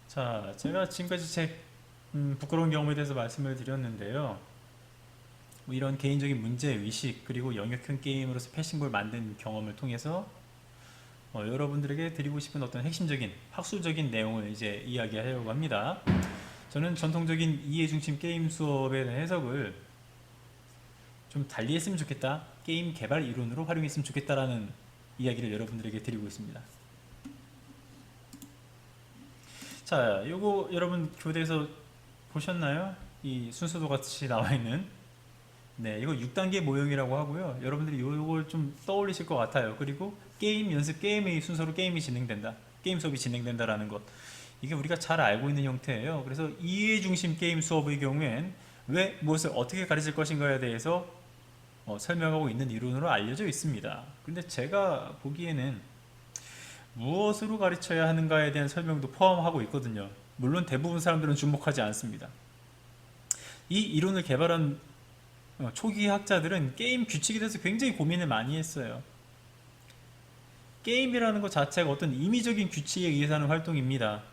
자, 제가 지금까지 제 부끄러운 경험에 대해서 말씀을 드렸는데요. 뭐 이런 개인적인 문제의식 그리고 영역형 게임으로서 패싱볼 만든 경험을 통해서 여러분들에게 드리고 싶은 어떤 핵심적인 학술적인 내용을 이제 이야기하려고 합니다. 저는 전통적인 이해중심 게임 수업에 대한 해석을 좀 달리 했으면 좋겠다, 게임 개발 이론으로 활용했으면 좋겠다라는 이야기를 여러분들에게 드리고 있습니다. 자, 요거 여러분 교대에서 보셨나요? 이 순서도 같이 나와 있는, 네, 이거 6단계 모형이라고 하고요. 여러분들이 요걸 좀 떠올리실 것 같아요. 그리고 게임 연습, 게임의 순서로 게임이 진행된다, 게임 수업이 진행된다라는 것, 이게 우리가 잘 알고 있는 형태예요. 그래서 이해 중심 게임 수업의 경우엔 왜 무엇을 어떻게 가르칠 것인가에 대해서 설명하고 있는 이론으로 알려져 있습니다. 근데 제가 보기에는 무엇으로 가르쳐야 하는가에 대한 설명도 포함하고 있거든요. 물론 대부분 사람들은 주목하지 않습니다. 이 이론을 개발한 초기 학자들은 게임 규칙에 대해서 굉장히 고민을 많이 했어요. 게임이라는 것 자체가 어떤 임의적인 규칙에 의해서 하는 활동입니다.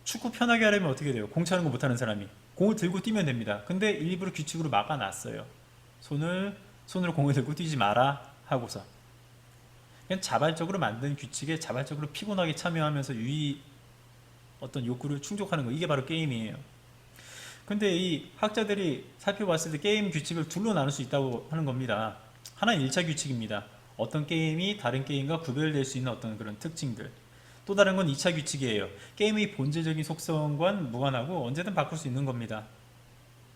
축구 편하게 하려면 어떻게 돼요? 공 차는 거 못하는 사람이 공을 들고 뛰면 됩니다. 근데 일부러 규칙으로 막아놨어요. 손으로 공을 들고 뛰지 마라 하고서. 그냥 자발적으로 만든 규칙에 자발적으로 피곤하게 참여하면서 어떤 욕구를 충족하는 거, 이게 바로 게임이에요. 근데 이 학자들이 살펴봤을 때 게임 규칙을 둘로 나눌 수 있다고 하는 겁니다. 하나는 1차 규칙입니다. 어떤 게임이 다른 게임과 구별될 수 있는 어떤 그런 특징들. 또 다른 건 2차 규칙이에요. 게임의 본질적인 속성과 무관하고 언제든 바꿀 수 있는 겁니다.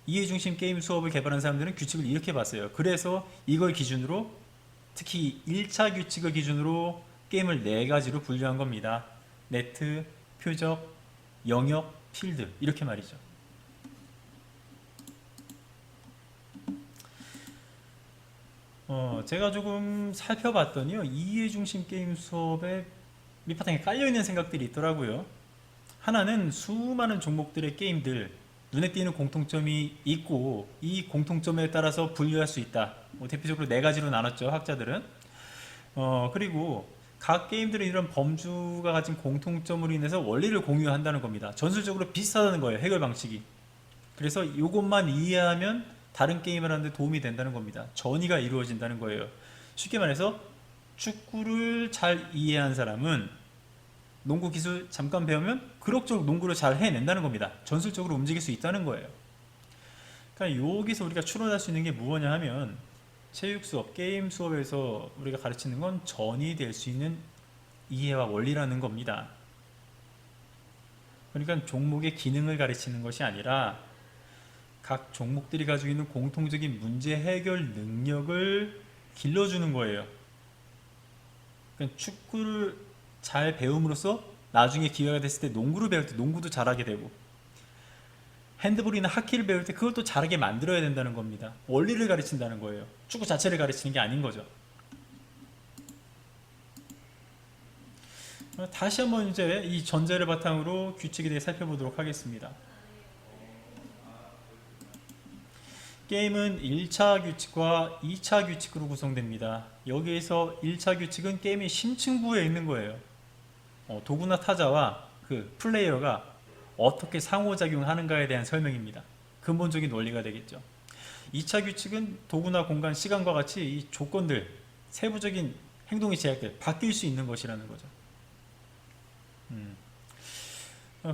이해중심 게임 수업을 개발한 사람들은 규칙을 이렇게 봤어요. 그래서 이걸 기준으로, 특히 1차 규칙을 기준으로 게임을 4가지로 분류한 겁니다. 네트, 표적, 영역, 필드, 이렇게 말이죠. 제가 조금 살펴봤더니요, 이해중심 게임 수업에 밑바탕에 깔려있는 생각들이 있더라고요. 하나는 수많은 종목들의 게임들, 눈에 띄는 공통점이 있고 이 공통점에 따라서 분류할 수 있다. 대표적으로 4가지로 나눴죠, 학자들은. 그리고 각 게임들은 이런 범주가 가진 공통점으로 인해서 원리를 공유한다는 겁니다. 전술적으로 비슷하다는 거예요, 해결 방식이. 그래서 이것만 이해하면 다른 게임을 하는데 도움이 된다는 겁니다. 전이가 이루어진다는 거예요. 쉽게 말해서 축구를 잘 이해한 사람은 농구 기술 잠깐 배우면 그럭저럭 농구를 잘 해낸다는 겁니다. 전술적으로 움직일 수 있다는 거예요. 그러니까 여기서 우리가 추론할 수 있는 게 무엇냐 하면, 체육 수업, 게임 수업에서 우리가 가르치는 건 전이 될 수 있는 이해와 원리라는 겁니다. 그러니까 종목의 기능을 가르치는 것이 아니라 각 종목들이 가지고 있는 공통적인 문제 해결 능력을 길러주는 거예요. 그러니까 축구를 잘 배움으로써 나중에 기회가 됐을 때 농구를 배울 때 농구도 잘하게 되고, 핸드볼이나 하키를 배울 때 그걸 또 잘하게 만들어야 된다는 겁니다. 원리를 가르친다는 거예요. 축구 자체를 가르치는 게 아닌 거죠. 다시 한번 이제 이 전제를 바탕으로 규칙에 대해 살펴보도록 하겠습니다. 게임은 1차 규칙과 2차 규칙으로 구성됩니다. 여기에서 1차 규칙은 게임의 심층부에 있는 거예요. 도구나 타자와 그 플레이어가 어떻게 상호작용하는가에 대한 설명입니다. 근본적인 원리가 되겠죠. 2차 규칙은 도구나 공간, 시간과 같이 이 조건들, 세부적인 행동의 제약들, 바뀔 수 있는 것이라는 거죠.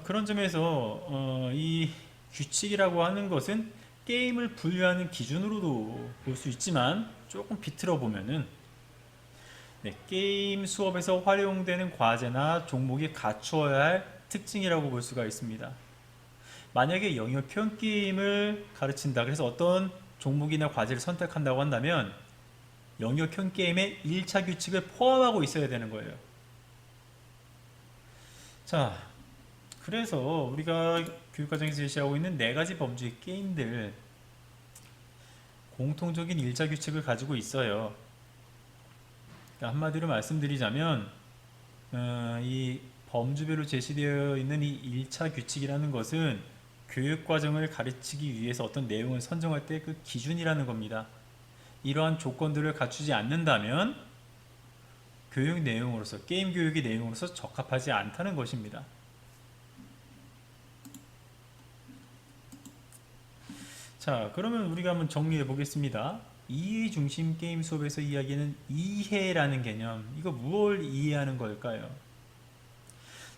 그런 점에서 이 규칙이라고 하는 것은 게임을 분류하는 기준으로도 볼 수 있지만, 조금 비틀어 보면은 게임 수업에서 활용되는 과제나 종목이 갖추어야 할 특징이라고 볼 수가 있습니다. 만약에 영역형 게임을 가르친다, 그래서 어떤 종목이나 과제를 선택한다고 한다면 영역형 게임의 1차 규칙을 포함하고 있어야 되는 거예요. 자, 그래서 우리가 교육과정에서 제시하고 있는 4가지 범주의 게임들, 공통적인 1차 규칙을 가지고 있어요. 그러니까 한마디로 말씀드리자면 이 범주별로 제시되어 있는 이 1차 규칙이라는 것은 교육과정을 가르치기 위해서 어떤 내용을 선정할 때 그 기준이라는 겁니다. 이러한 조건들을 갖추지 않는다면 교육 내용으로서, 게임 교육의 내용으로서 적합하지 않다는 것입니다. 자, 그러면 우리가 한번 정리해 보겠습니다. 이해 중심 게임 수업에서 이야기하는 이해라는 개념, 이거 무엇을 이해하는 걸까요?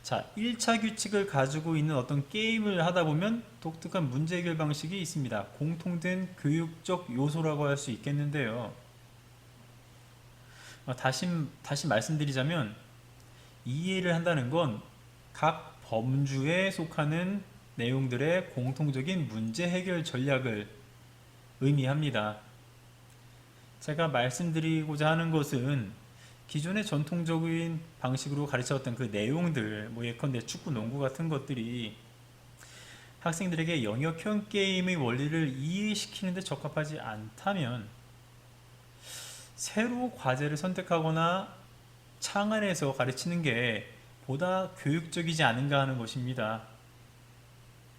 자, 1차 규칙을 가지고 있는 어떤 게임을 하다 보면 독특한 문제 해결 방식이 있습니다. 공통된 교육적 요소라고 할 수 있겠는데요. 다시 말씀드리자면 이해를 한다는 건 각 범주에 속하는 내용들의 공통적인 문제 해결 전략을 의미합니다. 제가 말씀드리고자 하는 것은 기존의 전통적인 방식으로 가르쳤던 그 내용들, 뭐 예컨대 축구, 농구 같은 것들이 학생들에게 영역형 게임의 원리를 이해시키는 데 적합하지 않다면 새로 과제를 선택하거나 창안해서 가르치는 게 보다 교육적이지 않은가 하는 것입니다.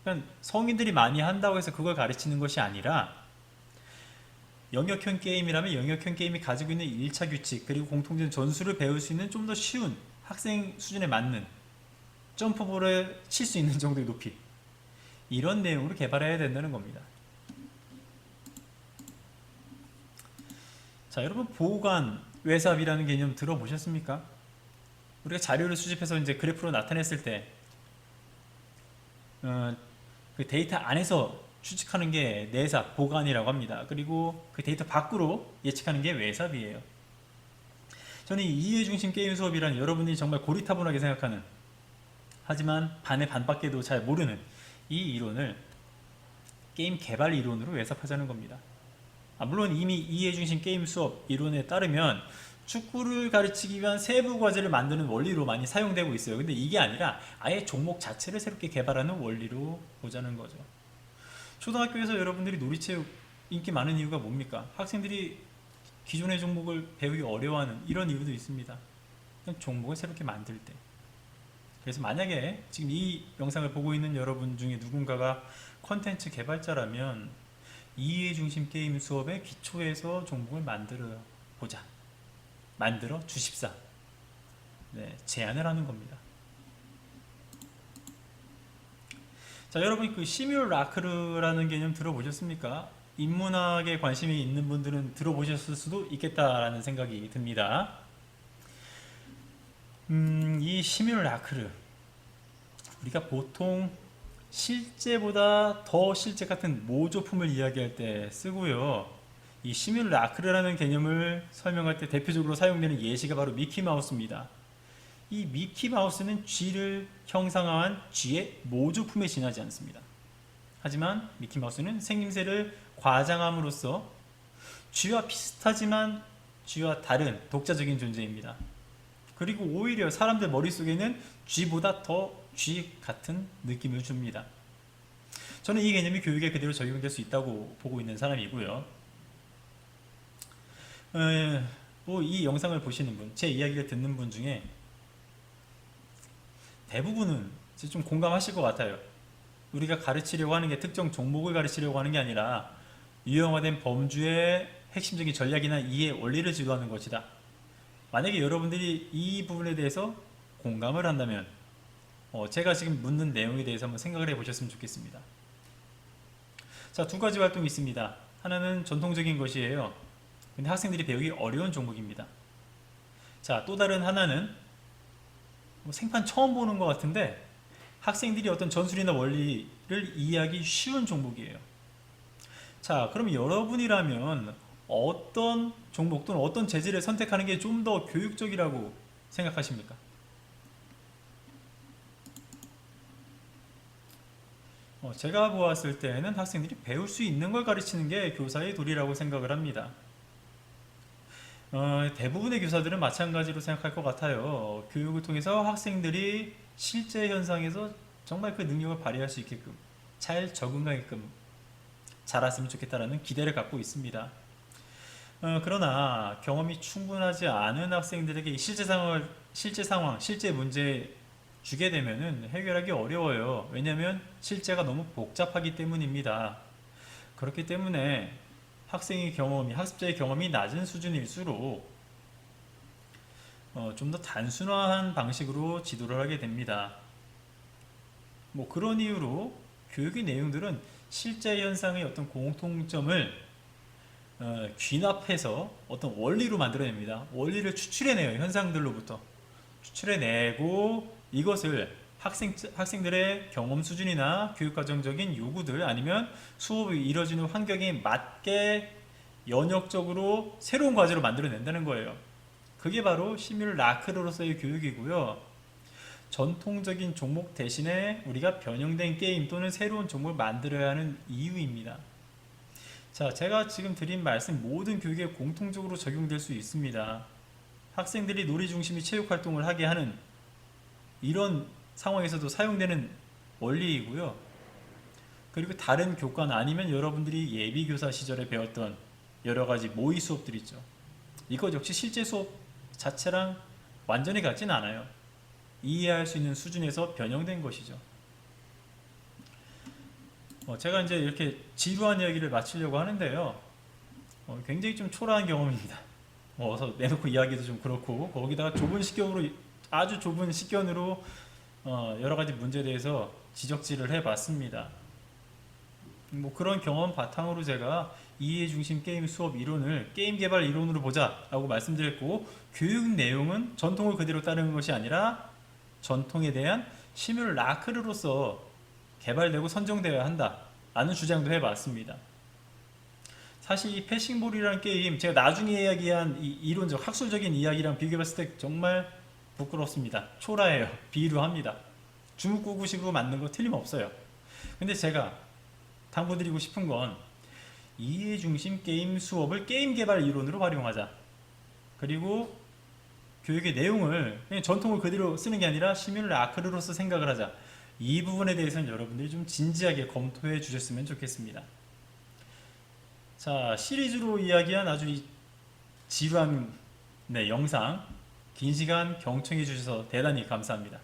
그러니까 성인들이 많이 한다고 해서 그걸 가르치는 것이 아니라 영역형 게임이라면 영역형 게임이 가지고 있는 1차 규칙 그리고 공통된 전술을 배울 수 있는 좀 더 쉬운 학생 수준에 맞는 점프볼을 칠 수 있는 정도의 높이, 이런 내용으로 개발해야 된다는 겁니다. 자, 여러분 보관 외삽이라는 개념 들어보셨습니까? 우리가 자료를 수집해서 이제 그래프로 나타냈을 때 그 데이터 안에서 추측하는 게 내삽, 보관이라고 합니다. 그리고 그 데이터 밖으로 예측하는 게 외삽이에요. 저는 이 이해 중심 게임 수업이란 여러분이 정말 고리타분하게 생각하는, 하지만 반의 반밖에도 잘 모르는 이 이론을 게임 개발 이론으로 외삽하자는 겁니다. 물론 이미 이해 중심 게임 수업 이론에 따르면 축구를 가르치기 위한 세부 과제를 만드는 원리로 많이 사용되고 있어요. 근데 이게 아니라 아예 종목 자체를 새롭게 개발하는 원리로 보자는 거죠. 초등학교에서 여러분들이 놀이체육 인기 많은 이유가 뭡니까? 학생들이 기존의 종목을 배우기 어려워하는 이런 이유도 있습니다. 종목을 새롭게 만들 때. 그래서 만약에 지금 이 영상을 보고 있는 여러분 중에 누군가가 컨텐츠 개발자라면 이해 중심 게임 수업의 기초에서 종목을 만들어 보자, 만들어 주십사, 네, 제안을 하는 겁니다. 자, 여러분 그 시뮬라크르라는 개념 들어보셨습니까? 인문학에 관심이 있는 분들은 들어보셨을 수도 있겠다라는 생각이 듭니다. 이 시뮬라크르, 우리가 보통 실제보다 더 실제 같은 모조품을 이야기할 때 쓰고요. 이 시뮬라크르라는 개념을 설명할 때 대표적으로 사용되는 예시가 바로 미키마우스입니다. 이 미키마우스는 쥐를 형상화한 쥐의 모조품에 지나지 않습니다. 하지만 미키마우스는 생김새를 과장함으로써 쥐와 비슷하지만 쥐와 다른 독자적인 존재입니다. 그리고 오히려 사람들 머릿속에는 쥐보다 더 쥐 같은 느낌을 줍니다. 저는 이 개념이 교육에 그대로 적용될 수 있다고 보고 있는 사람이고요. 뭐 이 영상을 보시는 분, 제 이야기를 듣는 분 중에 대부분은 좀 공감하실 것 같아요. 우리가 가르치려고 하는 게 특정 종목을 가르치려고 하는 게 아니라 유형화된 범주의 핵심적인 전략이나 이해 원리를 지도하는 것이다. 만약에 여러분들이 이 부분에 대해서 공감을 한다면 제가 지금 묻는 내용에 대해서 한번 생각을 해보셨으면 좋겠습니다. 자, 두 가지 활동이 있습니다. 하나는 전통적인 것이에요. 근데 학생들이 배우기 어려운 종목입니다. 자, 또 다른 하나는 생판 처음 보는 것 같은데 학생들이 어떤 전술이나 원리를 이해하기 쉬운 종목이에요. 자, 그럼 여러분이라면 어떤 종목 또는 어떤 재질을 선택하는 게 좀 더 교육적이라고 생각하십니까? 제가 보았을 때는 학생들이 배울 수 있는 걸 가르치는 게 교사의 도리라고 생각을 합니다. 대부분의 교사들은 마찬가지로 생각할 것 같아요. 교육을 통해서 학생들이 실제 현상에서 정말 그 능력을 발휘할 수 있게끔, 잘 적응하게끔 자랐으면 좋겠다라는 기대를 갖고 있습니다. 그러나 경험이 충분하지 않은 학생들에게 실제 상황, 실제 문제 주게 되면은 해결하기 어려워요. 왜냐하면 실제가 너무 복잡하기 때문입니다. 그렇기 때문에 학습자의 경험이 낮은 수준일수록 좀 더 단순화한 방식으로 지도를 하게 됩니다. 뭐 그런 이유로 교육의 내용들은 실제 현상의 어떤 공통점을 귀납해서 어떤 원리로 만들어냅니다. 원리를 추출해내요. 현상들로부터 추출해내고 이것을 학생들의 경험 수준이나 교육과정적인 요구들 아니면 수업이 이루어지는 환경에 맞게 연역적으로 새로운 과제로 만들어낸다는 거예요. 그게 바로 시뮬라크로서의 교육이고요. 전통적인 종목 대신에 우리가 변형된 게임 또는 새로운 종목을 만들어야 하는 이유입니다. 자, 제가 지금 드린 말씀 모든 교육에 공통적으로 적용될 수 있습니다. 학생들이 놀이 중심의 체육 활동을 하게 하는 이런 상황에서도 사용되는 원리이고요. 그리고 다른 교과나 아니면 여러분들이 예비교사 시절에 배웠던 여러 가지 모의 수업들 있죠. 이것 역시 실제 수업 자체랑 완전히 같진 않아요. 이해할 수 있는 수준에서 변형된 것이죠. 제가 이제 이렇게 지루한 이야기를 마치려고 하는데요. 굉장히 좀 초라한 경험입니다. 어서 내놓고 이야기도 좀 그렇고 거기다가 좁은 식견으로 아주 좁은 식견으로 여러 가지 문제에 대해서 지적질을 해봤습니다. 뭐 그런 경험 바탕으로 제가 이해 중심 게임 수업 이론을 게임 개발 이론으로 보자라고 말씀드렸고 교육 내용은 전통을 그대로 따르는 것이 아니라 전통에 대한 시뮬라크로서 개발되고 선정되어야 한다라는 주장도 해봤습니다. 사실 이 패싱볼이라는 게임 제가 나중에 이야기한 이 이론적 학술적인 이야기랑 비교해봤을 때 정말 부끄럽습니다. 초라해요. 비루합니다. 주묵구구식으로 만든 거 틀림없어요. 근데 제가 당부드리고 싶은 건 이해 중심 게임 수업을 게임 개발 이론으로 활용하자. 그리고 교육의 내용을 그냥 전통을 그대로 쓰는 게 아니라 시뮬라크로서 생각을 하자. 이 부분에 대해서는 여러분들이 좀 진지하게 검토해 주셨으면 좋겠습니다. 자, 시리즈로 이야기한 아주 지루한 영상 긴 시간 경청해 주셔서 대단히 감사합니다.